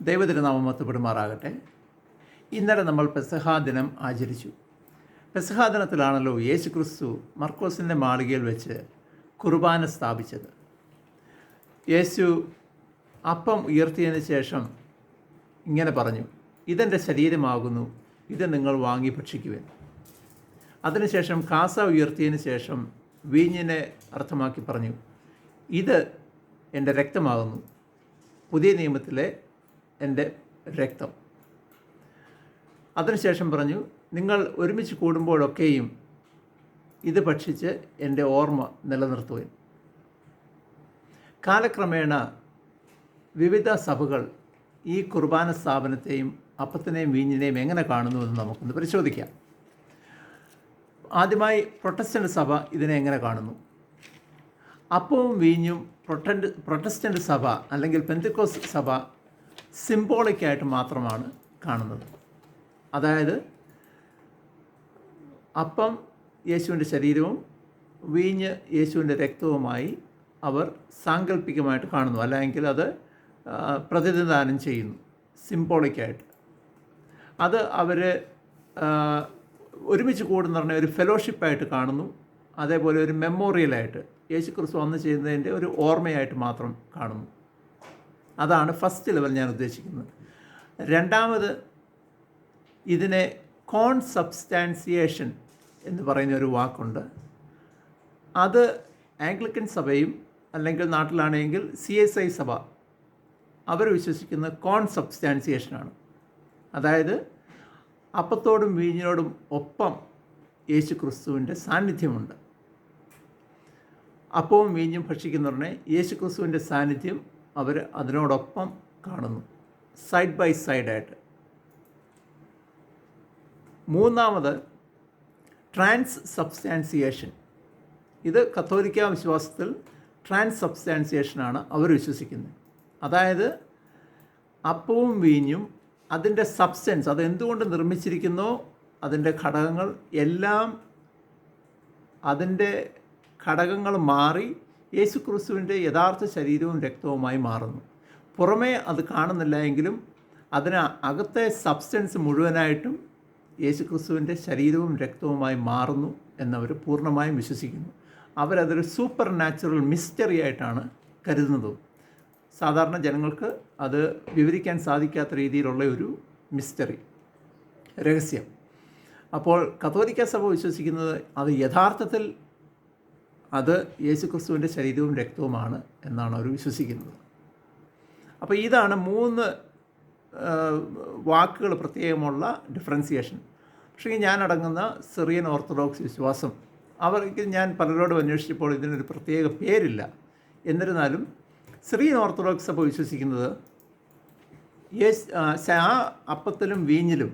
ദൈവതിരുനാമം മഹത്വപ്പെടുമാറാകട്ടെ. ഇന്നലെ നമ്മൾ പെസഹാ ദിനം ആചരിച്ചു. പെസഹാ ദിനത്തിലാണല്ലോ യേശു ക്രിസ്തു മർക്കോസിൻ്റെ മാളികയിൽ വെച്ച് കുർബാന സ്ഥാപിച്ചത്. യേശു അപ്പം ഉയർത്തിയതിന് ശേഷം ഇങ്ങനെ പറഞ്ഞു, ഇതെൻ്റെ ശരീരമാകുന്നു, ഇത് നിങ്ങൾ വാങ്ങി ഭക്ഷിക്കുവിൻ. അതിനുശേഷം കാസ ഉയർത്തിയതിന് ശേഷം വീഞ്ഞിനെ അർത്ഥമാക്കി പറഞ്ഞു, ഇത് എൻ്റെ രക്തമാകുന്നു, പുതിയ നിയമത്തിലെ എൻ്റെ രക്തം. അതിനുശേഷം പറഞ്ഞു, നിങ്ങൾ ഒരുമിച്ച് കൂടുമ്പോഴൊക്കെയും ഇത് ഭക്ഷിച്ച് എൻ്റെ ഓർമ്മ നിലനിർത്തുവിൻ. കാലക്രമേണ വിവിധ സഭകൾ ഈ കുർബാന സ്ഥാപനത്തെയും അപ്പത്തിനെയും വീഞ്ഞിനെയും എങ്ങനെ കാണുന്നുവെന്ന് നമുക്കൊന്ന് പരിശോധിക്കാം. ആദ്യമായി പ്രൊട്ടസ്റ്റൻ്റ് സഭ ഇതിനെ എങ്ങനെ കാണുന്നു? അപ്പവും വീഞ്ഞും പ്രൊട്ടസ്റ്റൻ്റ് സഭ അല്ലെങ്കിൽ പെന്തക്കോസ്ത് സഭ സിംബോളിക്കായിട്ട് മാത്രമാണ് കാണുന്നത്. അതായത് അപ്പം യേശുവിൻ്റെ ശരീരവും വീഞ്ഞ് യേശുവിൻ്റെ രക്തവുമായി അവർ സാങ്കല്പികമായിട്ട് കാണുന്നു, അല്ലെങ്കിൽ അത് പ്രതിനിധാനം ചെയ്യുന്നു സിംബോളിക്കായിട്ട്. അത് അവർ ഒരുമിച്ച് കൂടുന്ന പറഞ്ഞ ഒരു ഫെലോഷിപ്പായിട്ട് കാണുന്നു. അതേപോലെ ഒരു മെമ്മോറിയലായിട്ട് യേശു ക്രിസ്തു അന്ന് ചെയ്യുന്നതിൻ്റെ ഒരു ഓർമ്മയായിട്ട് മാത്രം കാണുന്നു. അതാണ് ഫസ്റ്റ് ലെവൽ ഞാൻ ഉദ്ദേശിക്കുന്നത്. രണ്ടാമത്, ഇതിനെ കോൺസബ്സ്റ്റാൻസിയേഷൻ എന്ന് പറയുന്ന ഒരു വാക്കുണ്ട്. അത് ആംഗ്ലിക്കൻ സഭയും അല്ലെങ്കിൽ നാട്ടിലാണെങ്കിൽ CSI സഭ അവർ വിശ്വസിക്കുന്ന കോൺസബ്സ്റ്റാൻസിയേഷനാണ്. അതായത് അപ്പത്തോടും വീഞ്ഞിനോടും ഒപ്പം യേശു ക്രിസ്തുവിൻ്റെ സാന്നിധ്യമുണ്ട്. അപ്പവും വീഞ്ഞും ഭക്ഷിക്കുന്നവരുടെ യേശു ക്രിസ്തുവിൻ്റെ സാന്നിധ്യം അവർ അതിനോടൊപ്പം കാണുന്നു, സൈഡ് ബൈ സൈഡായിട്ട്. മൂന്നാമത്, ട്രാൻസ് സബ്സ്റ്റാൻസിയേഷൻ. ഇത് കത്തോലിക്ക വിശ്വാസത്തിൽ ട്രാൻസ് സബ്സ്റ്റാൻസിയേഷനാണ് അവർ വിശ്വസിക്കുന്നത്. അതായത് അപ്പവും വീഞ്ഞും അതിൻ്റെ സബ്സ്റ്റൻസ്, അത് എന്തുകൊണ്ട് നിർമ്മിച്ചിരിക്കുന്നോ അതിൻ്റെ ഘടകങ്ങൾ എല്ലാം, അതിൻ്റെ ഘടകങ്ങൾ മാറി യേശു ക്രിസ്തുവിൻ്റെ യഥാർത്ഥ ശരീരവും രക്തവുമായി മാറുന്നു. പുറമേ അത് കാണുന്നില്ല എങ്കിലും അതിന് അകത്തെ സബ്സ്റ്റൻസ് മുഴുവനായിട്ടും യേശു ക്രിസ്തുവിൻ്റെ ശരീരവും രക്തവുമായി മാറുന്നു എന്നവർ പൂർണ്ണമായും വിശ്വസിക്കുന്നു. അവരതൊരു സൂപ്പർ നാച്ചുറൽ മിസ്റ്ററി ആയിട്ടാണ് കരുതുന്നതും. സാധാരണ ജനങ്ങൾക്ക് അത് വിവരിക്കാൻ സാധിക്കാത്ത രീതിയിലുള്ള ഒരു മിസ്റ്ററി, രഹസ്യം. അപ്പോൾ കത്തോലിക്ക സഭ വിശ്വസിക്കുന്നത് അത് യഥാർത്ഥത്തിൽ അത് യേശു ക്രിസ്തുവിൻ്റെ ശരീരവും രക്തവുമാണ് എന്നാണ് അവർ വിശ്വസിക്കുന്നത്. അപ്പോൾ ഇതാണ് 3 വാക്കുകൾ പ്രത്യേകമുള്ള ഡിഫറൻസിയേഷൻ. പക്ഷേ ഞാനടങ്ങുന്ന സിറിയൻ ഓർത്തഡോക്സ് വിശ്വാസം, അവർക്ക് ഞാൻ പലരോടും അന്വേഷിച്ചപ്പോൾ ഇതിനൊരു പ്രത്യേക പേരില്ല. എന്നിരുന്നാലും സിറിയൻ ഓർത്തഡോക്സ് സഭ വിശ്വസിക്കുന്നത് ആ അപ്പത്തിലും വീഞ്ഞിലും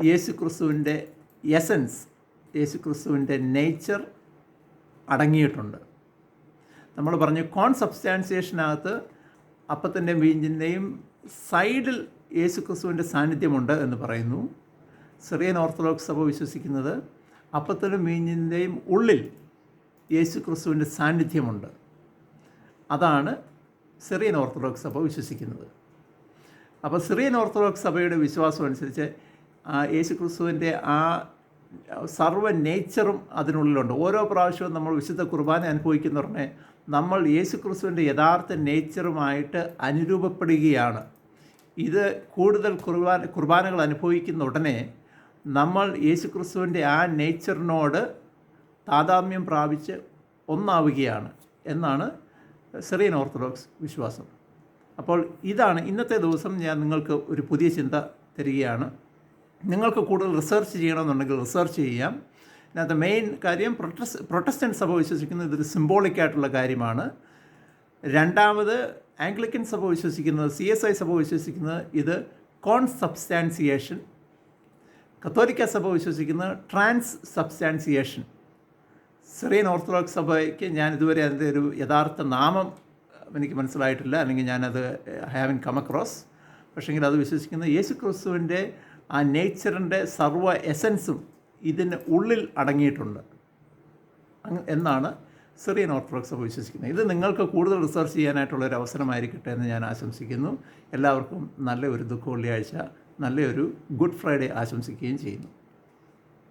യേശു ക്രിസ്തുവിൻ്റെ എസൻസ്, യേശു ക്രിസ്തുവിൻ്റെ നേച്ചർ അടങ്ങിയിട്ടുണ്ട്. നമ്മൾ പറഞ്ഞു കോൺസബ്സ്റ്റാൻസിയേഷനകത്ത് അപ്പത്തിൻ്റെയും വീഞ്ഞിൻ്റെയും സൈഡിൽ യേശു ക്രിസ്തുവിൻ്റെ സാന്നിധ്യമുണ്ട് എന്ന് പറയുന്നു. സിറിയൻ ഓർത്തഡോക്സ് സഭ വിശ്വസിക്കുന്നത് അപ്പത്തിലും വീഞ്ഞിൻ്റെയും ഉള്ളിൽ യേശു ക്രിസ്തുവിൻ്റെ സാന്നിധ്യമുണ്ട്. അതാണ് സിറിയൻ ഓർത്തഡോക്സ് സഭ വിശ്വസിക്കുന്നത്. അപ്പോൾ സിറിയൻ ഓർത്തഡോക്സ് സഭയുടെ വിശ്വാസം അനുസരിച്ച് യേശു ക്രിസ്തുവിൻ്റെ ആ സർവ്വ നേച്ചറും അതിനുള്ളിലുണ്ട്. ഓരോ പ്രാവശ്യവും നമ്മൾ വിശുദ്ധ കുർബാന അനുഭവിക്കുന്നവരെ നമ്മൾ യേശു ക്രിസ്തുവിൻ്റെ യഥാർത്ഥ നേച്ചറുമായിട്ട് അനുരൂപപ്പെടുകയാണ്. ഇത് കൂടുതൽ കുർബാനകൾ അനുഭവിക്കുന്ന ഉടനെ നമ്മൾ യേശു ക്രിസ്തുവിൻ്റെ ആ നേച്ചറിനോട് താതാത്മ്യം പ്രാപിച്ച് ഒന്നാവുകയാണ് എന്നാണ് സിറിയൻ ഓർത്തഡോക്സ് വിശ്വാസം. അപ്പോൾ ഇതാണ് ഇന്നത്തെ ദിവസം ഞാൻ നിങ്ങൾക്ക് ഒരു പുതിയ ചിന്ത തരികയാണ്. നിങ്ങൾക്ക് കൂടുതൽ റിസർച്ച് ചെയ്യണമെന്നുണ്ടെങ്കിൽ റിസർച്ച് ചെയ്യാം. ഇതിനകത്ത് മെയിൻ കാര്യം പ്രൊട്ടസ്റ്റൻ്റ് സഭ വിശ്വസിക്കുന്നത് ഇതൊരു സിംബോളിക്കായിട്ടുള്ള കാര്യമാണ്. രണ്ടാമത്, ആംഗ്ലിക്കൻ സഭ വിശ്വസിക്കുന്നത്, CSI സഭ വിശ്വസിക്കുന്നത് ഇത് കോൺസബ്സ്റ്റാൻസിയേഷൻ. കത്തോലിക്ക സഭ വിശ്വസിക്കുന്നത് ട്രാൻസ് സബ്സ്റ്റാൻസിയേഷൻ. സിറിയൻ ഓർത്തഡോക്സ് സഭയ്ക്ക് ഞാൻ ഇതുവരെ അതിൻ്റെ ഒരു യഥാർത്ഥ നാമം എനിക്ക് മനസ്സിലായിട്ടില്ല, അല്ലെങ്കിൽ ഞാനത് ഹാവിൻ കം അക്രോസ്. പക്ഷേങ്കിൽ അത് വിശ്വസിക്കുന്നത് യേശു ക്രിസ്തുവിൻ്റെ ആ നേച്ചറിൻ്റെ സർവ്വ എസൻസും ഇതിന് ഉള്ളിൽ അടങ്ങിയിട്ടുണ്ട് എന്നാണ് സിറിയൻ ഓർത്തഡോക്സ് സഭ വിശ്വസിക്കുന്നത്. ഇത് നിങ്ങൾക്ക് കൂടുതൽ റിസർച്ച് ചെയ്യാനായിട്ടുള്ള ഒരു അവസരമായിരിക്കട്ടെ എന്ന് ഞാൻ ആശംസിക്കുന്നു. എല്ലാവർക്കും നല്ല ഒരു ദുഃഖ വെള്ളിയാഴ്ച, നല്ലൊരു ഗുഡ് ഫ്രൈഡേ ആശംസിക്കുകയും ചെയ്യുന്നു.